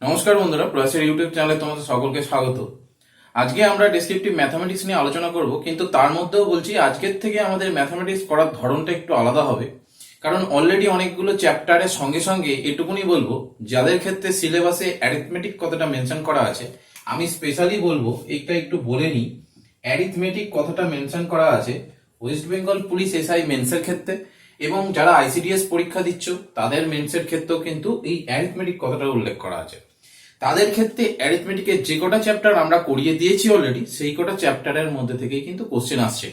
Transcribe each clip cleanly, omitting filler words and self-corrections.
নমস্কার বন্ধুরা, প্রয়াসের ইউটিউব চ্যানেলে তোমাদের সকলকে স্বাগত। আজকে আমরা ডেসক্রিপটিভ ম্যাথামেটিক্স নিয়ে আলোচনা করব, কিন্তু তার মধ্যেও বলছি আজকের থেকে আমাদের ম্যাথামেটিক্স করার ধরনটা একটু আলাদা হবে। কারণ অলরেডি অনেকগুলো চ্যাপ্টারের সঙ্গে সঙ্গে এটুকুনি বলবো, যাদের ক্ষেত্রে সিলেবাসে অ্যারিথমেটিক কথাটা মেনশন করা আছে, আমি স্পেশালি বলবো এইটা একটু বলে নিই। অ্যারিথমেটিক কথাটা মেনশন করা আছে ওয়েস্ট বেঙ্গল পুলিশ এসআই মেন্সের ক্ষেত্রে, এবং যারা আইসিডিএস পরীক্ষা দিচ্ছ তাদের মেন্সের ক্ষেত্রেও কিন্তু এই অ্যারিথমেটিক কথাটা উল্লেখ করা আছে। তাদের ক্ষেত্রে অ্যারিথমেটিকের যে কটা চ্যাপ্টার আমরা করিয়ে দিয়েছি অলরেডি, সেই কটা চ্যাপ্টারের মধ্যে থেকেই কিন্তু কোশ্চেন আসছে।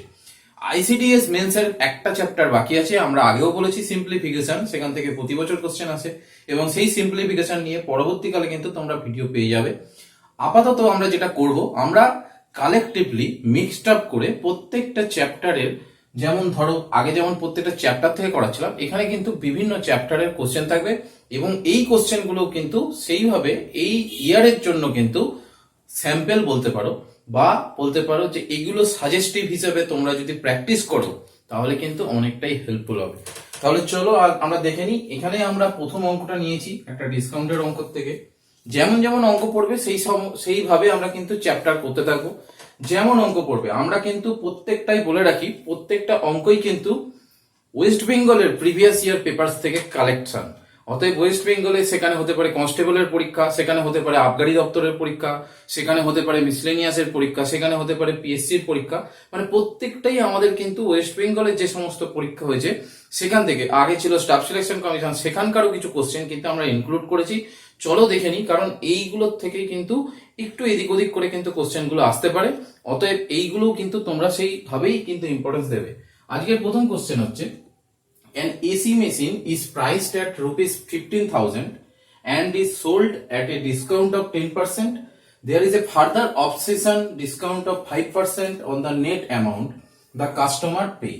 আইসিডিএস মেন্সের একটা চ্যাপ্টার বাকি আছে, আমরা আগেও বলেছি সিম্পলিফিকেশন, সেখান থেকে প্রতি বছর কোশ্চেন আসে এবং সেই সিম্পলিফিকেশন নিয়ে পরবর্তীকালে কিন্তু তোমরা ভিডিও পেয়ে যাবে। আপাতত আমরা যেটা করব, আমরা কালেকটিভলি মিক্সড আপ করে প্রত্যেকটা চ্যাপ্টারের, যেমন ধরো আগে যেমন প্রত্যেকটা চ্যাপ্টার থেকে করাচ্ছিলাম, এখানে কিন্তু বিভিন্ন চ্যাপ্টারের কোশ্চেন থাকবে এবং এই কোশ্চেনগুলো কিন্তু সেইভাবে এই ইয়ারের জন্য কিন্তু স্যাম্পল বলতে পারো, বা বলতে পারো যে এগুলো সাজেস্টিভ হিসেবে তোমরা যদি প্র্যাকটিস করো তাহলে কিন্তু অনেকটাই হেল্পফুল হবে। তাহলে চলো আমরা দেখে নিই। এখানে আমরা প্রথম অঙ্কটা নিয়েছি একটা ডিসকাউন্টের অঙ্ক থেকে। যেমন যেমন অঙ্ক পড়বে সেইভাবে আমরা কিন্তু চ্যাপ্টার করতে থাকবো। যেমন অঙ্ক পড়বে আমরা কিন্তু প্রত্যেকটাই বলে রাখি, প্রত্যেকটা অঙ্কই কিন্তু ওয়েস্ট বেঙ্গলের প্রিভিয়াস ইয়ার পেপারস থেকে কালেকশন। অতএব ওয়েস্ট বেঙ্গলে সেখানে হতে পারে কনস্টেবলের পরীক্ষা, সেখানে হতে পারে আবগারি দপ্তরের পরীক্ষা, সেখানে হতে পারে মিসলেনিয়াসের পরীক্ষা, সেখানে হতে পারে পিএসসির পরীক্ষা, মানে প্রত্যেকটাই আমাদের কিন্তু ওয়েস্ট বেঙ্গলের যে সমস্ত পরীক্ষা হয়েছে সেখান থেকে, আগে ছিল স্টাফ সিলেকশন কমিশন, সেখানকারও কিছু কোশ্চেন কিন্তু আমরা ইনক্লুড করেছি। চলো দেখে নিই, কারণ এইগুলোর থেকেই কিন্তু একটু এদিক ওদিক করে কিন্তু কোশ্চেনগুলো আসতে পারে। অতএব এইগুলো কিন্তু তোমরা সেইভাবেই কিন্তু ইম্পর্টেন্স দেবে। আজকের প্রথম কোশ্চেন হচ্ছে, an AC machine is priced at rupees 15,000 and is sold at a discount of 10%. There is a further option discount of 5% on the net amount the customer pay.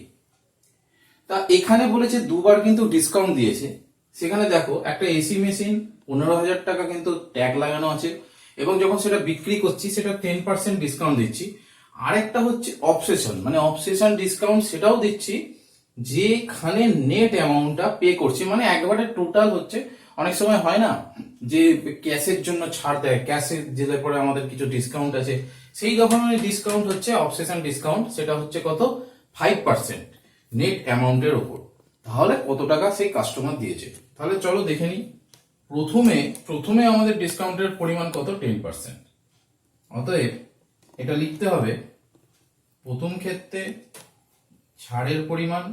তা এখানে বলেছে দুবার কিন্তু ডিসকাউন্ট দিয়েছে। সেখানে দেখো একটা এসি মেশিন 15,000 টাকা কিন্তু ট্যাগ লাগানো আছে, এবং যখন সেটা বিক্রি করছি সেটা 10% ডিসকাউন্ট দিচ্ছি। আরেকটা হচ্ছে অবসেশন, মানে অবসেশন ডিসকাউন্ট সেটাও দিচ্ছি, যেখানে নেট অ্যামাউন্টটা পে করছি, মানে একবারে টোটাল হচ্ছে। অনেক সময় হয় না যে ক্যাশের জন্য ছাড় দেয়, ক্যাশে যেতে পরে আমাদের কিছু ডিসকাউন্ট আছে, সেই ধরনের ডিসকাউন্ট হচ্ছে অবসেশন ডিসকাউন্ট। সেটা হচ্ছে কত? 5% নেট অ্যামাউন্টের ওপর। তাহলে কত টাকা সেই কাস্টমার দিয়েছে, তাহলে চলো দেখে নিই। প্রথমে প্রথমে আমাদের ডিসকাউন্টের পরিমাণ কত? 10%। অতএব এটা লিখতে হবে, প্রথম ক্ষেত্রে ছাড়ের পরিমাণ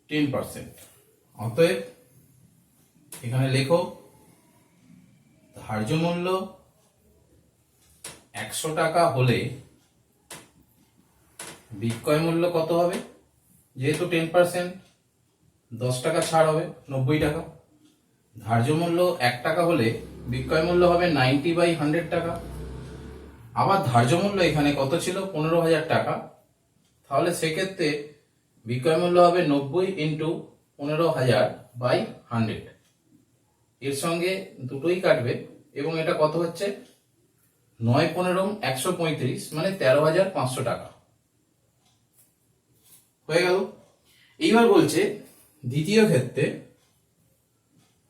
10%। অতএব এখানে লেখো ধার্য মূল্য 100 টাকা হলে বিক্রয় মূল্য কত হবে? যেহেতু 10%, 10 টাকা ছাড় হবে 90 টাকা। ধার্য মূল্য 1 টাকা হলে বিক্রয় মূল্য হবে 90/100 টাকা। আবার ধার্য মূল্য এখানে কত ছিল? 15,000 টাকা। তাহলে সেক্ষেত্রে বিক্রয় মূল্য হবে 90 ইন্টু 15,000/100। এর সঙ্গে দুটোই কাটবে এবং এটা কত হচ্ছে? 9×15=135, মানে 13,500 টাকা হয়ে গেল। এইবার বলছে দ্বিতীয় ক্ষেত্রে,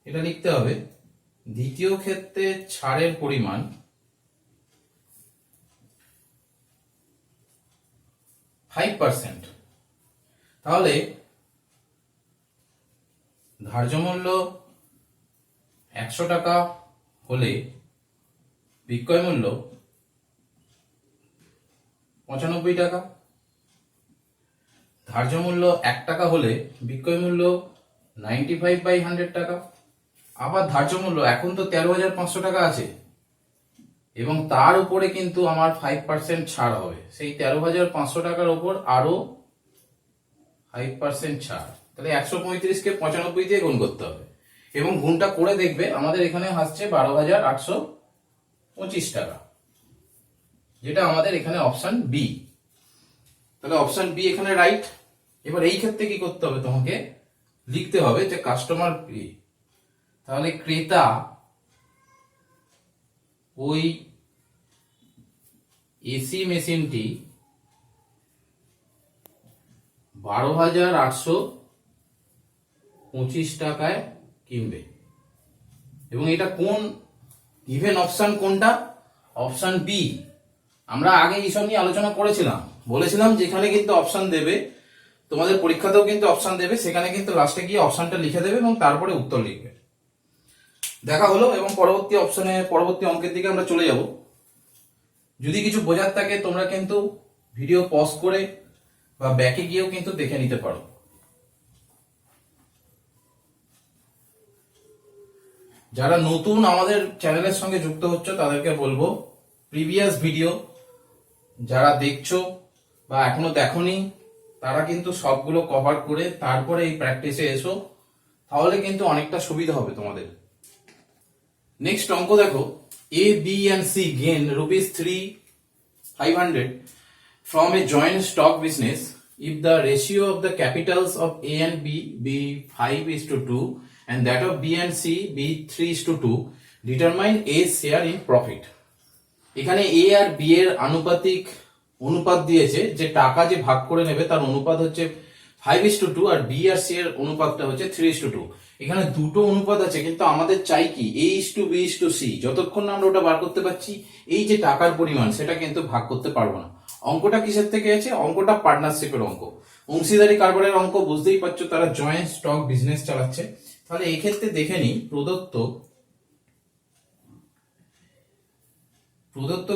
এটা লিখতে হবে দ্বিতীয় ক্ষেত্রে ছাড়ের পরিমাণ 5%। তাহলে ধার্য মূল্য 100 টাকা হলে বিক্রয় মূল্য 95 টাকা। ধার্য মূল্য 1 টাকা হলে বিক্রয় মূল্য 95/100 টাকা। আবার ধার্য মূল্য এখন তো 13,500 টাকা আছে, এবং তার উপরে কিন্তু আমার 5% ছাড় হবে। সেই 13,500 টাকার উপর আরো 5% ছাড়। তাহলে 135কে 95 দিয়ে গুণ করতে হবে, এবং গুণটা করে দেখবে আমাদের এখানে আসছে 12,825 টাকা, যেটা আমাদের এখানে অপশন বি। তাহলে অপশন বি এখানে রাইট। এবার এই ক্ষেত্রে কি করতে হবে? তোমাকে লিখতে হবে যে কাস্টমার পে। তাহলে ক্রেতা ওই এসি মেশিনটি 12,800 25 টাকায় কিনবে। এবং এটা কোন গিভেন অপশন, কোনটা? Option B. আমরা আগে এইসব নিয়ে আলোচনা করেছিলাম, বলেছিলাম যেখানে কিন্তু অপশন দেবে, তোমাদের পরীক্ষাতেও কিন্তু অপশন দেবে, সেখানে কিন্তু লাস্টে গিয়ে অপশনটা লিখে দেবে এবং তারপরে উত্তর লিখবে। দেখা হলো, এবং পরবর্তী অঙ্কের দিকে আমরা চলে যাব। যদি কিছু বোঝার থাকে তোমরা কিন্তু ভিডিও পজ করে বা ব্যাকে গিয়েও কিন্তু দেখে নিতে পারো। যারা নতুন আমাদের চ্যানেলের সঙ্গে যুক্ত হচ্ছে তাদেরকে বলবো, প্রিভিয়াস ভিডিও যারা দেখছো বা এখনো দেখোনি তারা কিন্তু সবগুলো কভার করে তারপরে এই প্র্যাকটিসে এসো, তাহলে কিন্তু অনেকটা সুবিধা হবে তোমাদের। নেক্সট অঙ্ক দেখো, A, B and C gain ₹500 from a joint stock business if the ratio of the capitals of A and B be 5:2 and that of B and C be 3:2, determine A's share in profit. এখানে A R B এর অনুপাত দিয়েছে, যে টাকা যে ভাগ করে নেবে তার অনুপাত হচ্ছে 5:2 আর B আর C এর অনুপাতটা হচ্ছে 3:2। এখানে দুটো অনুপাত আছে, কিন্তু আমাদের চাই কি A:B:C। যতক্ষণ না আমরা ওটা বার করতে পারছি, এই যে টাকার পরিমাণ সেটা কিন্তু ভাগ করতে পারবো না। অঙ্কটা কিসের থেকে আছে? অঙ্কটা পার্টনারশিপের অঙ্ক, অংশীদারি কারবারের অঙ্ক। বুঝতেই পারছো তারা জয়েন্ট স্টক বিজনেস চালাচ্ছে। তাহলে এই ক্ষেত্রে দেখে নিই, প্রদত্ত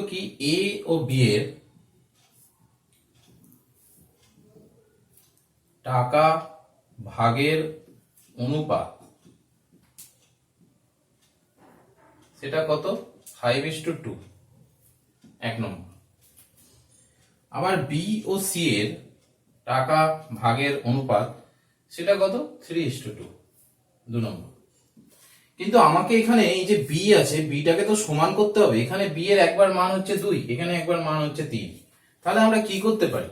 কি A ও B এর টাকা ভাগের অনুপাত, সেটা কত? 5:2, 1 নম্বর। আবার B ও C এর টাকা ভাগের অনুপাত, সেটা কত? 3:2, 2 নম্বর। কিন্তু আমাকে এখানে এই যে B আছে, বিটাকে তো সমান করতে হবে। এখানে B এর একবার মান হচ্ছে 2, এখানে একবার মান হচ্ছে 3। তাহলে আমরা কি করতে পারি?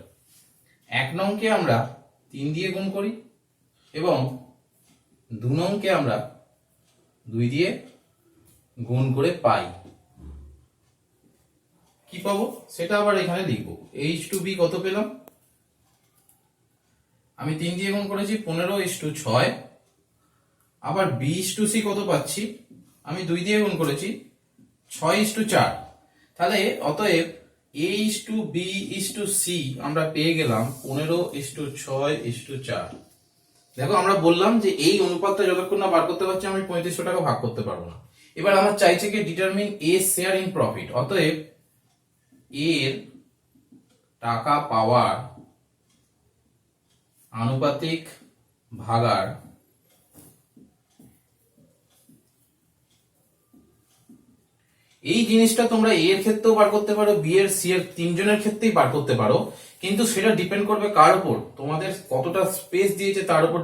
1 নংকে আমরা 3 দিয়ে গুণ করি এবং 2 নংকে আমরা 2 দিয়ে গুণ করে পাই। কি পাবো সেটা আবার এখানে লিখবো। H2B কত পেলাম? আমি 3 দিয়ে গুণ করেছি, 15:6। আবার B:C কত পাচ্ছি? আমি 2 দিয়ে গুণ করেছি, 6:4। তাহলে অতএব A:B:C আমরা পেয়ে গেলাম 15:6:4। দেখো, আমরা বললাম যে এই অনুপাতটা যতক্ষণ না বার করতে পারছি আমি 3500 টাকা ভাগ করতে পারবো না। এবার আমার চাইছে কি determine A share in profit. অতএব এর টাকা পাওয়ার আনুপাতিক ভাগার এই জিনিসটা তোমরা এ এর ক্ষেত্রেও বার করতে পারো, বি এর, সি এর, তিনজনের ক্ষেত্রেই বার করতে পারো। কিন্তু সেটা ডিপেন্ড করবে কার উপর? তোমাদের কতটা স্পেস দিয়েছে তার উপর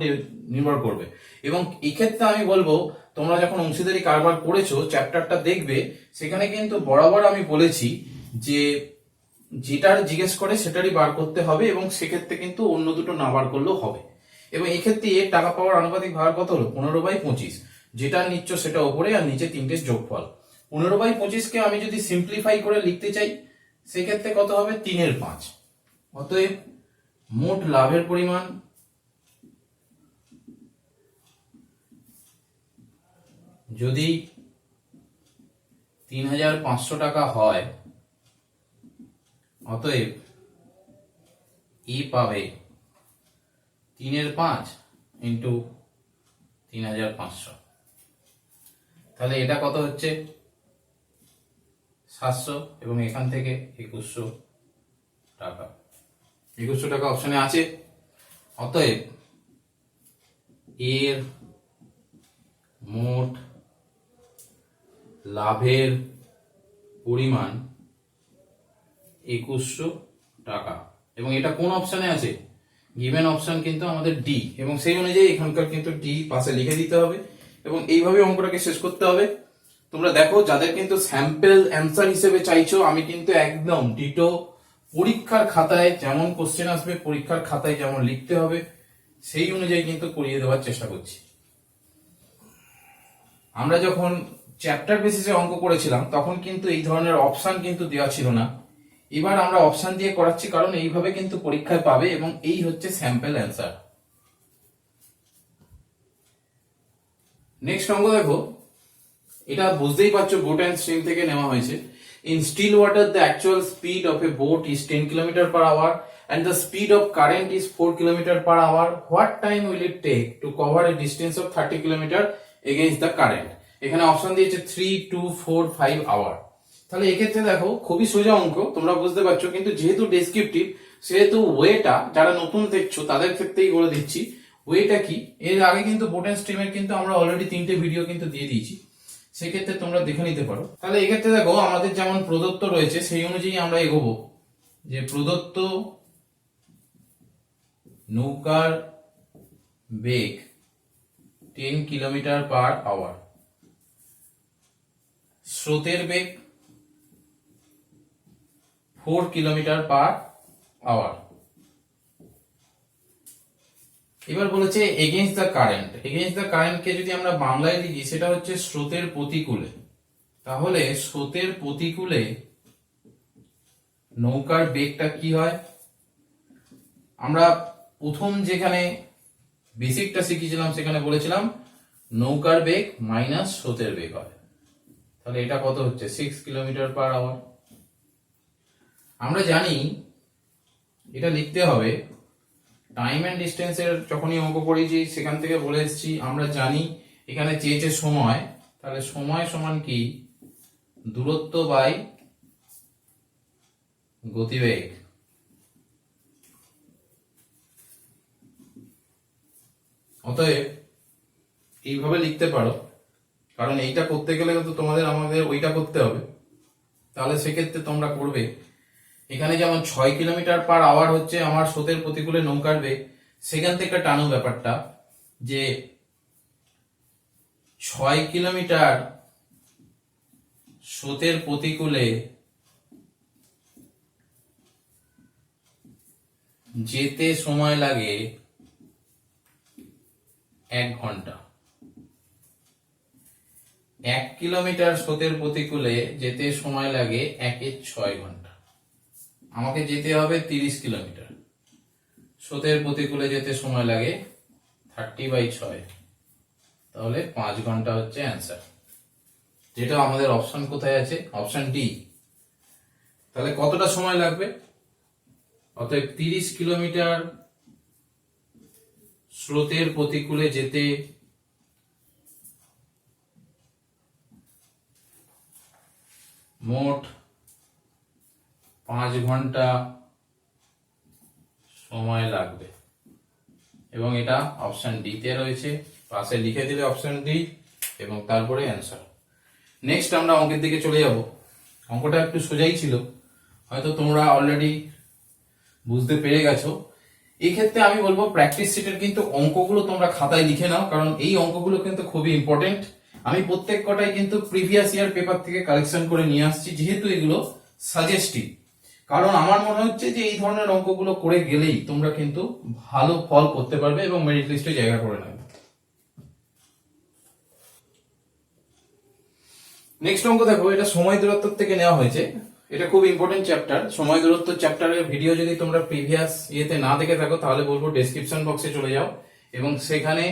নির্ভর করবে। এবং এই ক্ষেত্রে আমি বলবো, তোমরা যখন অংশীদারি কারবার করেছো, চ্যাপ্টারটা দেখবে, সেখানে কিন্তু বরাবর আমি বলেছি যে যেটার জিজ্ঞেস করে সেটারই বার করতে হবে, এবং সেক্ষেত্রে কিন্তু অন্য দুটো না বার করলেও হবে। এবং এক্ষেত্রে এর টাকা পাওয়ার আনুপাতিক ভাগ কত হলো? 15/25। যেটা নিচ্ছ সেটা উপরে, আর নিচে 3টের যোগফল। 15/25কে আমি যদি সিম্পলিফাই করে লিখতে চাই, সেক্ষেত্রে কত হবে? 3/5। অতএব মোট লাভের পরিমাণ যদি 3500 টাকা হয়, অতএব ই পাবে 3/5 ইন্টু 3500। তাহলে এটা কত হচ্ছে? 700, এবং এখান থেকে 2100 টাকা। 2100 টাকা অপশনে আছে। অতএব এর মোট লাভের পরিমাণ 2100 টাকা। এবং এটা কোন অপশনে আছে? গিভেন অপশন কিন্তু আমাদের ডি, এবং সেই অনুযায়ী এখানকার কিন্তু ডি পাশে লিখে দিতে হবে, এবং এইভাবে অঙ্কটাকে শেষ করতে হবে। তোমরা দেখো, যাদের কিন্তু স্যাম্পল অ্যান্সার হিসেবে চাইছো, আমি কিন্তু একদম ডিটো পরীক্ষার খাতায় যেমন কোশ্চেন আসবে, পরীক্ষার খাতায় যেমন লিখতে হবে, সেই অনুযায়ী কিন্তু করিয়ে দেওয়ার চেষ্টা করছি। আমরা যখন চ্যাপ্টার বেসিসে অঙ্ক করেছিলাম তখন কিন্তু এই ধরনের অপশন কিন্তু দেওয়া ছিল না। এবার আমরা অপশন দিয়ে করাচ্ছি, কারণ এইভাবে কিন্তু পরীক্ষায় পাবে, এবং এই হচ্ছে স্যাম্পল অ্যান্সার। নেক্সট অঙ্ক দেখো, এটা বুঝতেই পারছো বোট অ্যান্ড স্ট্রিম থেকে নেওয়া হয়েছে। In still water the actual speed of a boat is 10 kilometre per hour and the speed of current is 4 kilometer per hour. What time will it take to cover a distance of 30 kilometer against the current? এখানে option দিয়েছে 3, 2, 4, 5 hour. তাহলে এক্ষেত্রে দেখো খুবই সোজা অঙ্ক, তোমরা বুঝতে পারছো, কিন্তু যেহেতু ডেসক্রিপটিভ সেহেতু ওয়েটা যারা নতুন দেখছো তাদের ক্ষেত্রেই বলে দিচ্ছি। ওয়েটা কি, এর আগে কিন্তু বোট অ্যান্ড স্ট্রিমের কিন্তু আমরা অলরেডি 3টে ভিডিও কিন্তু দিয়ে দিয়েছি, সেক্ষেত্রে তোমরা দেখে নিতে পারো। তাহলে এক্ষেত্রে দেখো আমাদের যেমন প্রদত্ত রয়েছে সেই অনুযায়ী আমরা এগোবো, যে প্রদত্ত নৌকার বেগ 10 কিলোমিটার পার আওয়ার, স্রোতের বেগ 4 কিলোমিটার পার আওয়ার। এবার বলেছে against the current. Against the কারেন্টকে যদি আমরা বাংলায় লিখি সেটা হচ্ছে স্রোতের প্রতিকূলে। তাহলে স্রোতের প্রতিকূলে নৌকার বেগটা কি হয়? আমরা প্রথম যেখানে বেসিকটা শিখেছিলাম সেখানে বলেছিলাম নৌকার বেগ মাইনাস স্রোতের বেগ হয়। তাহলে এটা কত হচ্ছে? 6 কিলোমিটার পার আওয়ার। আমরা জানি এটা লিখতে হবে টাইম অ্যান্ড ডিস্টেন্সের, যখনই অঙ্ক করেছি সেখান থেকে বলে এসেছি, আমরা জানি এখানে চেয়েছে সময়, তাহলে সময় সমান কি? দূরত্ব বাই গতিবেগ। অতএব এইভাবে লিখতে পারো, কারণ এইটা করতে গেলে তো তোমাদের আমাদের ওইটা করতে হবে। তাহলে সেক্ষেত্রে তোমরা করবে এখানে যেমন 6 কিলোমিটার পার আওয়ার হচ্ছে আমার স্রোতের প্রতিকূলে নৌকার বেগ, সেখান থেকে টানো ব্যাপারটা যে 6 কিলোমিটার স্রোতের প্রতিকূলে যেতে সময় লাগে 1 ঘন্টা। 1 কিলোমিটার স্রোতের প্রতিকূলে যেতে সময় লাগে 1-6 ঘন্টা। আমাকে যেতে হবে 30 কিলোমিটার, স্রোতের প্রতিকূলে যেতে সময় লাগে 30/6, তাহলে 5 ঘন্টা হচ্ছে অ্যান্সার, যেটা আমাদের অপশন কোথায় আছে? Option D. তাহলে কতটা সময় লাগবে? অতএব 30 কিলোমিটার স্রোতের প্রতিকূলে যেতে মোট 5 ঘন্টা সময় লাগবে, এবং এটা অপশন ডি তে রয়েছে। পাশে লিখে দিলে অপশন ডি এবং তারপরে অ্যান্সার। নেক্সট আমরা অঙ্কের দিকে চলে যাব। অঙ্কটা একটু সোজাই ছিল, হয়তো তোমরা অলরেডি বুঝতে পেরে গেছো। এই ক্ষেত্রে আমি বলবো প্র্যাকটিস সেটের কিন্তু অঙ্কগুলো তোমরা খাতায় লিখে নাও, কারণ এই অঙ্কগুলো কিন্তু খুবই ইম্পর্টেন্ট। আমি প্রত্যেক কটাই কিন্তু প্রিভিয়াস ইয়ার পেপার থেকে কালেকশন করে নিয়ে আসছি, যেহেতু এগুলো সাজেস্টিভ। কারণ আমার মনে হচ্ছে যে এই ধরনের অঙ্কগুলো করে গেলেই তোমরা কিন্তু ভালো ফল করতে পারবে এবং মেরিট লিস্টে জায়গা করে নেবে। নেক্সট অঙ্ক দেখো, এটা সময় দূরত্ব থেকে নেওয়া হয়েছে। এটা খুব ইম্পর্টেন্ট চ্যাপ্টার। সময় দূরত্ব চ্যাপ্টারের ভিডিও যদি তোমরা প্রিভিয়াস ইয়েতে না দেখে থাকো তাহলে বলবো ডেসক্রিপশন বক্সে চলে যাও এবং সেখানে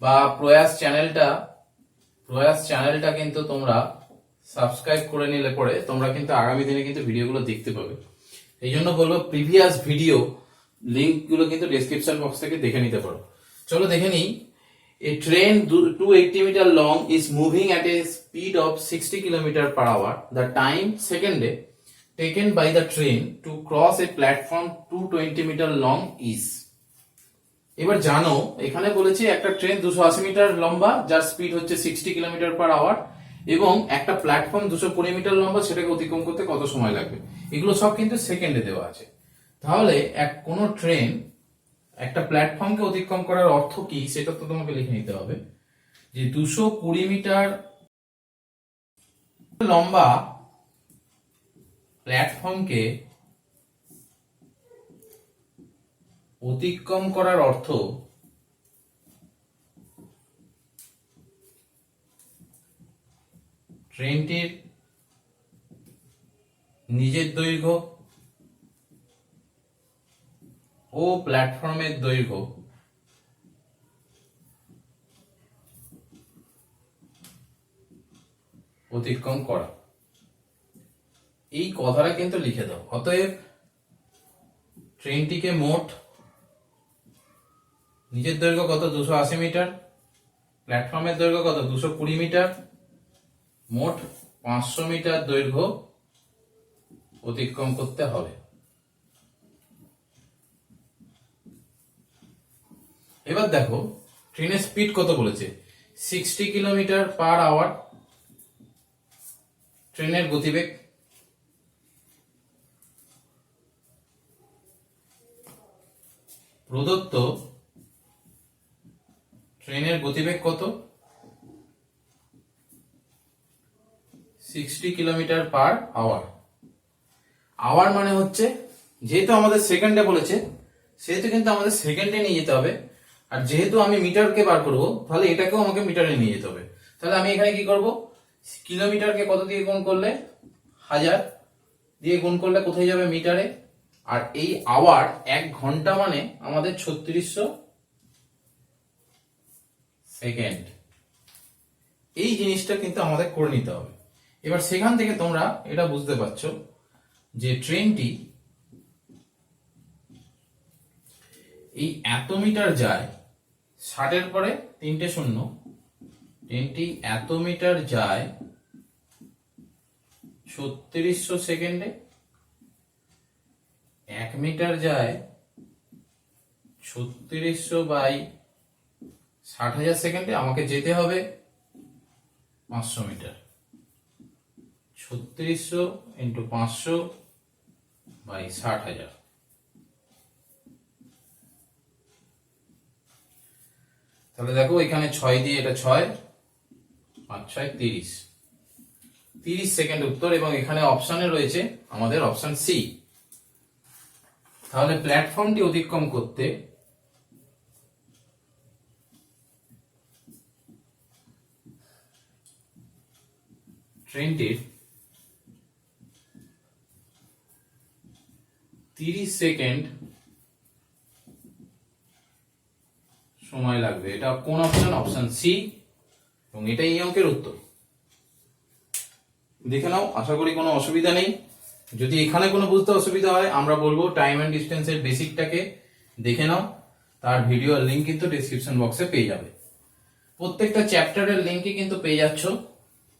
বা প্রয়াস চ্যানেলটা কিন্তু তোমরা সাবস্ক্রাইব করে নিলে পরে তোমরা কিন্তু আগামী দিনে কিন্তু ভিডিওগুলো দেখতে পাবে। এই জন্য বলবো প্রিভিয়াস ভিডিও লিঙ্কগুলো কিন্তু ডেসক্রিপশন বক্স থেকে দেখে নিতে পারো। চলো দেখে নিই। A train 280 meter long is moving at a speed of 60 kilometer per hour. The time second taken by the train to cross a platform 220 meter long is. এবার জানো এখানে বলেছে একটা ট্রেন 280 মিটার লম্বা যার স্পিড হচ্ছে 60 কিলোমিটার পার আওয়ার এবং একটা প্ল্যাটফর্ম 220 মিটার লম্বা, সেটাকে অতিক্রম করতে কত সময় লাগবে। এগুলো সব কিন্তু সেকেন্ডে দেওয়া আছে। তাহলে কোন ট্রেন একটা প্ল্যাটফর্মকে অতিক্রম করার অর্থ কি সেটা তো তোমাকে লিখে নিতে হবে, যে 220 মিটার লম্বা প্ল্যাটফর্মকে অতিক্রম করার অর্থ ট্রেনটির নিজের দৈর্ঘ্য ও প্ল্যাটফর্মের দৈর্ঘ্য অতিক্রম করা। এই কথাটা কিন্তু লিখে দাও। অতএব ট্রেনটিকে মোট নিচের দৈর্ঘ্য কত, 280 মিটার, প্ল্যাটফর্মের দৈর্ঘ্য কত, 220 মিটার, মোট 500 মিটার দৈর্ঘ্য অতিক্রম করতে হবে। এবার দেখো ট্রেনের স্পিড কত বলেছে, 60 কিলোমিটার পার আওয়ার ট্রেনের গতিবেগ। প্রদত্ত ট্রেনের গতিবেগ কত, 60 কিলোমিটার পার আওয়ার। আওয়ার মানে হচ্ছে, যেহেতু আমাদের সেকেন্ডে বলেছে সেহেতু কিন্তু আমাদের সেকেন্ডে নিয়ে যেতে হবে, আর যেহেতু আমি মিটারকে বার করব তাহলে এটাকেও আমাকে মিটারে নিয়ে যেতে হবে। তাহলে আমি এখানে কি করব, কিলোমিটারকে কত দিয়ে গুণ করলে, 1000 দিয়ে গুণ করলে কোথায় যাবে, মিটারে। আর এই আওয়ার 1 ঘন্টা মানে আমাদের 3600 সেকেন্ড। এই জিনিসটা কিন্তু আমাদের করে নিতে হবে। এবার সেখান থেকে তোমরা এটা বুঝতে পারছো যে ট্রেনটি এই এত মিটার যায়, 60 পরে 3টে শূন্য, ট্রেনটি এত মিটার যায় 3600 সেকেন্ডে, 1 মিটার যায় 3600 বাই 60,000 সেকেন্ডে। আমাকে যেতে হবে 500 মিটার, 3600 ইন্টু 500 বাই 60,000। তাহলে দেখো এখানে 6 দিয়ে, এটা 6, 5 6 30 সেকেন্ড উত্তর। এবং এখানে অপশনে রয়েছে আমাদের অপশন সি। তাহলে প্ল্যাটফর্মটি অতিক্রম করতে ট্রেনটির 30 সেকেন্ড সময় লাগবে। এটা কোন অপশন, অপশন সি, এবং এটাই এই অঙ্কের উত্তর। দেখে নাও, আশা করি কোনো অসুবিধা নেই। যদি এখানে কোনো বুঝতে অসুবিধা হয় আমরা বলবো টাইম এন্ড ডিস্টেন্সের বেসিকটাকে দেখে নাও, তার ভিডিওর লিংক কিন্তু ডেসক্রিপশন বক্সে পেয়ে যাবে। প্রত্যেকটা চ্যাপ্টারের লিংকই কিন্তু পেয়ে যাচ্ছ,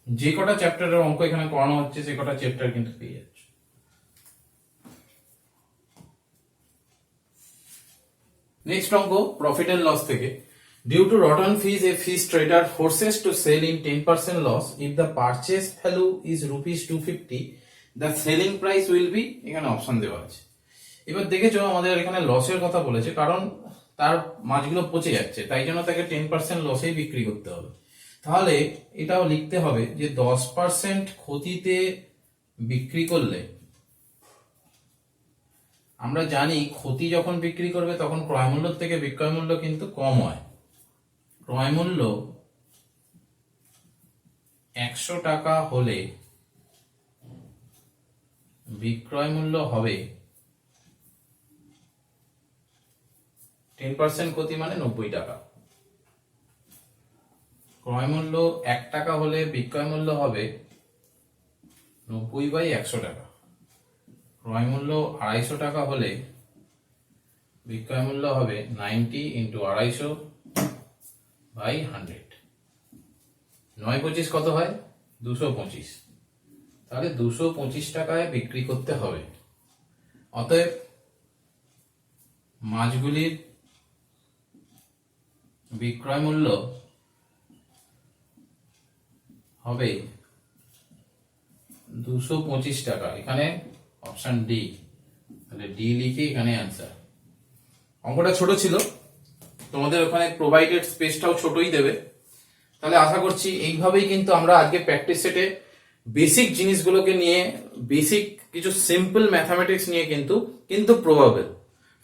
যে কটা চ্যাপ্টারের অঙ্ক এখানে করানো হচ্ছে সে কটা চ্যাপ্টার কিন্তু পেয়ে যাচ্ছ। নেক্সট অঙ্ক প্রফিট এন্ড লস থেকে। Due to rotten fish a fish trader forces to sell in 10% loss if the purchase value is ₹250, the selling price will be, এখানে অপশন দেওয়া আছে। এবার দেখেছো আমাদের এখানে লসের কথা বলেছে, কারণ তার মাছগুলো পচে যাচ্ছে, তাই জন্য তাকে 10% লসেই বিক্রি করতে হবে। তাহলে এটাও লিখতে হবে যে 10% ক্ষতিতে বিক্রি করলে, আমরা জানি ক্ষতি যখন বিক্রি করবে তখন ক্রয় মূল্য থেকে বিক্রয় মূল্য কিন্তু কম হয়। ক্রয় মূল্য 100 টাকা হলে বিক্রয় মূল্য হবে 10% ক্ষতি মানে 90 টাকা। ক্রয় মূল্য 1 টাকা হলে বিক্রয় মূল্য হবে 90 বাই 100 টাকা। ক্রয় মূল্য 250 টাকা হলে বিক্রয় মূল্য হবে 90 ইন্টু 250 বাই 100। 9 25 কত হয়, 225। তাহলে 225 টাকায় বিক্রি করতে হবে। অতএব মাছগুলির বিক্রয় মূল্য হবে 225 টাকা। এখানে অপশন ডি, তাহলে ডি লিখে এখানে অ্যান্সার। অঙ্কটা ছোট ছিল, তোমাদের ওখানে প্রোভাইডেড স্পেসটাও ছোটই দেবে। তাহলে আশা করছি এইভাবেই কিন্তু আমরা আজকে প্র্যাকটিস সেটে বেসিক জিনিসগুলোকে নিয়ে, বেসিক কিছু সিম্পল ম্যাথামেটিক্স নিয়ে কিন্তু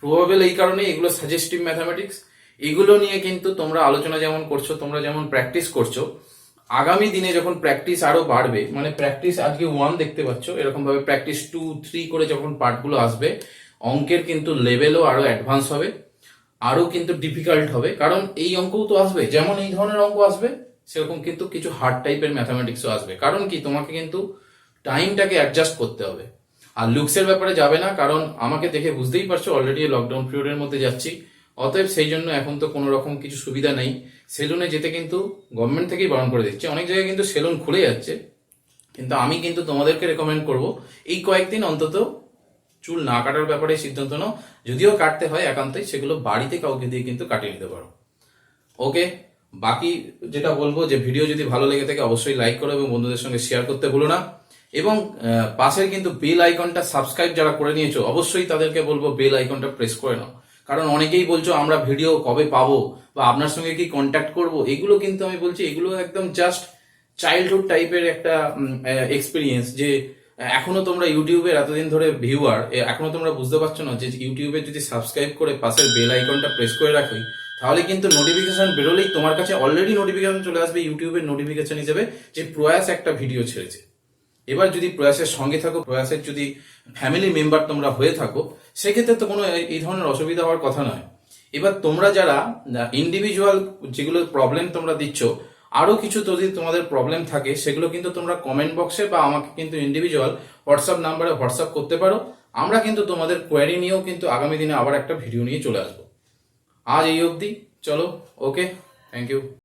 প্রবাবেল এই কারণে এগুলো সাজেস্টিভ ম্যাথামেটিক্স, এগুলো নিয়ে কিন্তু তোমরা আলোচনা যেমন করছো, তোমরা যেমন প্র্যাকটিস করছো, আগামী দিনে যখন প্র্যাকটিস আরো বাড়বে, মানে প্র্যাকটিস আজকে 1 দেখতে পাচ্ছ, এরকম ভাবে প্র্যাকটিস 2 3 করে যখন পার্টগুলো আসবে, অঙ্কের কিন্তু লেভেলও আরো অ্যাডভান্স হবে, আরো কিন্তু ডিফিকাল্ট হবে। কারণ এই অঙ্কও তো আসবে, যেমন এই ধরনের অঙ্ক আসবে সেরকম কিন্তু কিছু হার্ড টাইপের ম্যাথামেটিক্সও আসবে। কারণ কি, তোমাকে কিন্তু টাইমটাকে অ্যাডজাস্ট করতে হবে। আর লুকসের ব্যাপারে যাবে না, কারণ আমাকে দেখে বুঝতেই পারছো অলরেডি লকডাউন পিরিয়ডের মধ্যে যাচ্ছি। অতএব সেই জন্য এখন তো কোনো রকম কিছু সুবিধা নেই। সেলুনে যেতে কিন্তু গভর্নমেন্ট থেকেই বারণ করে দিচ্ছে। অনেক জায়গায় কিন্তু সেলুন খুলে যাচ্ছে, কিন্তু আমি কিন্তু তোমাদেরকে রেকমেন্ড করব এই কয়েকদিন অন্তত চুল না কাটার ব্যাপারে সিদ্ধান্ত নাও। যদিও কাটতে হয় একান্তই, সেগুলো বাড়িতে কাউকে দিয়ে কিন্তু কাটিয়ে নিতে পারো। ওকে, বাকি যেটা বলবো যে ভিডিও যদি ভালো লেগে থাকে অবশ্যই লাইক করো এবং বন্ধুদের সঙ্গে শেয়ার করতে ভুলো না। এবং পাশের কিন্তু বেল আইকনটা সাবস্ক্রাইব যারা করে নিয়েছো অবশ্যই তাদেরকে বলবো বেল আইকনটা প্রেস করে নাও। কারণ অনেকেই বলছো আমরা ভিডিও কবে পাবো বা আপনার সঙ্গে কি কন্ট্যাক্ট করব, এগুলো কিন্তু আমি বলছি এগুলো একদম জাস্ট চাইল্ডহুড টাইপের একটা এক্সপিরিয়েন্স। যে এখনো তোমরা ইউটিউবের এতদিন ধরে ভিউয়ার, এখনো তোমরা বুঝতে পারছো না যে ইউটিউবে যদি সাবস্ক্রাইব করে পাশের বেল আইকনটা প্রেস করে রাখি, তাহলে কিন্তু নোটিফিকেশন বেরোলেই তোমার কাছে অলরেডি নোটিফিকেশন চলে আসবে ইউটিউবের নোটিফিকেশন হিসেবে যে প্রয়াস একটা ভিডিও ছেড়েছে। এবার যদি প্রয়াসের সঙ্গে থাকো, প্রয়াসের যদি ফ্যামিলি মেম্বার তোমরা হয়ে থাকো, সেক্ষেত্রে তো কোনো এই ধরনের অসুবিধা হওয়ার কথা নয়। এবার তোমরা যারা ইন্ডিভিজুয়াল যেগুলো প্রবলেম তোমরা দিচ্ছ, আরো কিছু যদি তোমাদের প্রবলেম থাকে সেগুলো কিন্তু তোমরা কমেন্ট বক্সে বা আমাকে কিন্তু ইন্ডিভিজুয়াল হোয়াটসঅ্যাপ নাম্বারে হোয়াটসঅ্যাপ করতে পারো। আমরা কিন্তু তোমাদের কোয়ারি নিয়েও কিন্তু আগামী দিনে আবার একটা ভিডিও নিয়ে চলে আসবো। আজ এই অবধি, চলো, ওকে, থ্যাংক ইউ।